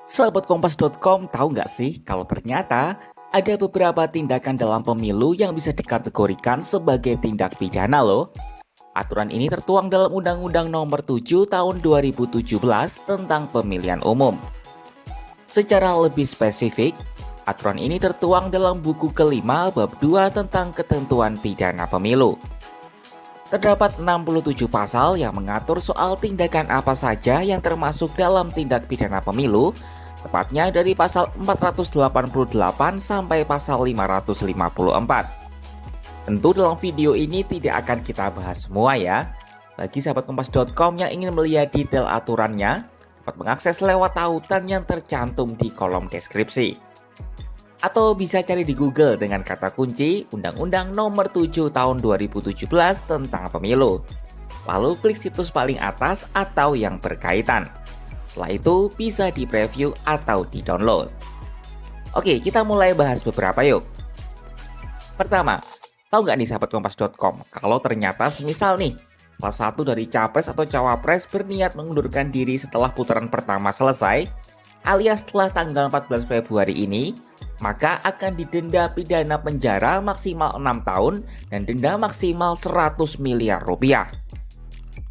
Sahabat Kompas.com, tahu nggak sih kalau ternyata ada beberapa tindakan dalam pemilu yang bisa dikategorikan sebagai tindak pidana loh. Aturan ini tertuang dalam Undang-Undang Nomor 7 Tahun 2017 tentang Pemilihan Umum. Secara lebih spesifik, aturan ini tertuang dalam buku kelima bab 2 tentang ketentuan pidana pemilu. Terdapat 67 pasal yang mengatur soal tindakan apa saja yang termasuk dalam tindak pidana pemilu, tepatnya dari pasal 488 sampai pasal 554. Tentu dalam video ini tidak akan kita bahas semua ya. Bagi sahabat Kompas.com yang ingin melihat detail aturannya, dapat mengakses lewat tautan yang tercantum di kolom deskripsi. Atau bisa cari di Google dengan kata kunci Undang-Undang Nomor 7 Tahun 2017 tentang Pemilu. Lalu klik situs paling atas atau yang berkaitan. Setelah itu bisa di-preview atau di-download. Oke, kita mulai bahas beberapa yuk. Pertama, tahu nggak nih sahabat Kompas.com, kalau ternyata semisal nih, salah satu dari capres atau cawapres berniat mengundurkan diri setelah putaran pertama selesai, alias setelah tanggal 14 Februari ini, maka akan didenda pidana penjara maksimal 6 tahun dan denda maksimal 100 miliar rupiah.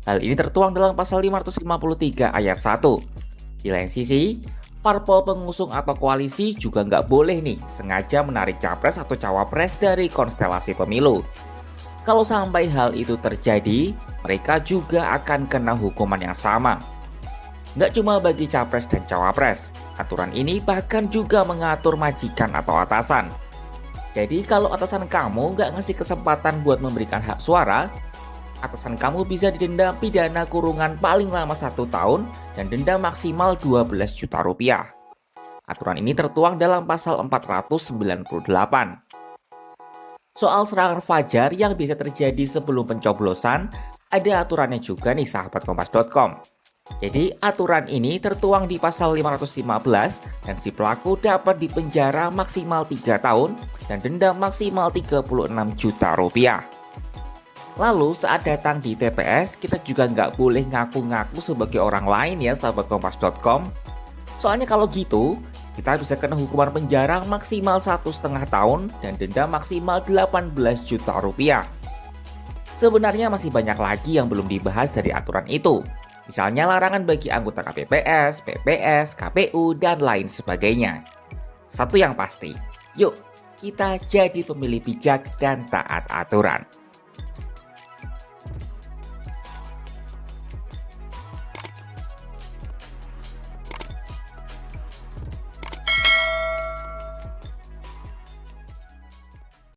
Hal ini tertuang dalam pasal 553 ayat 1. Di lain sisi, parpol pengusung atau koalisi juga nggak boleh nih sengaja menarik capres atau cawapres dari konstelasi pemilu. Kalau sampai hal itu terjadi, mereka juga akan kena hukuman yang sama. Nggak cuma bagi capres dan cawapres, aturan ini bahkan juga mengatur majikan atau atasan. Jadi kalau atasan kamu nggak ngasih kesempatan buat memberikan hak suara, atasan kamu bisa didenda pidana kurungan paling lama 1 tahun dan denda maksimal 12 juta rupiah. Aturan ini tertuang dalam pasal 498. Soal serangan fajar yang bisa terjadi sebelum pencoblosan, ada aturannya juga nih sahabat Kompas.com. Jadi aturan ini tertuang di pasal 515 dan si pelaku dapat dipenjara maksimal 3 tahun dan denda maksimal 36 juta rupiah. Lalu saat datang di TPS, kita juga nggak boleh ngaku-ngaku sebagai orang lain ya sahabat Kompas.com. Soalnya kalau gitu, kita bisa kena hukuman penjara maksimal 1,5 tahun dan denda maksimal 18 juta rupiah. Sebenarnya masih banyak lagi yang belum dibahas dari aturan itu. Misalnya larangan bagi anggota KPPS, PPS, KPU, dan lain sebagainya. Satu yang pasti, yuk kita jadi pemilih bijak dan taat aturan.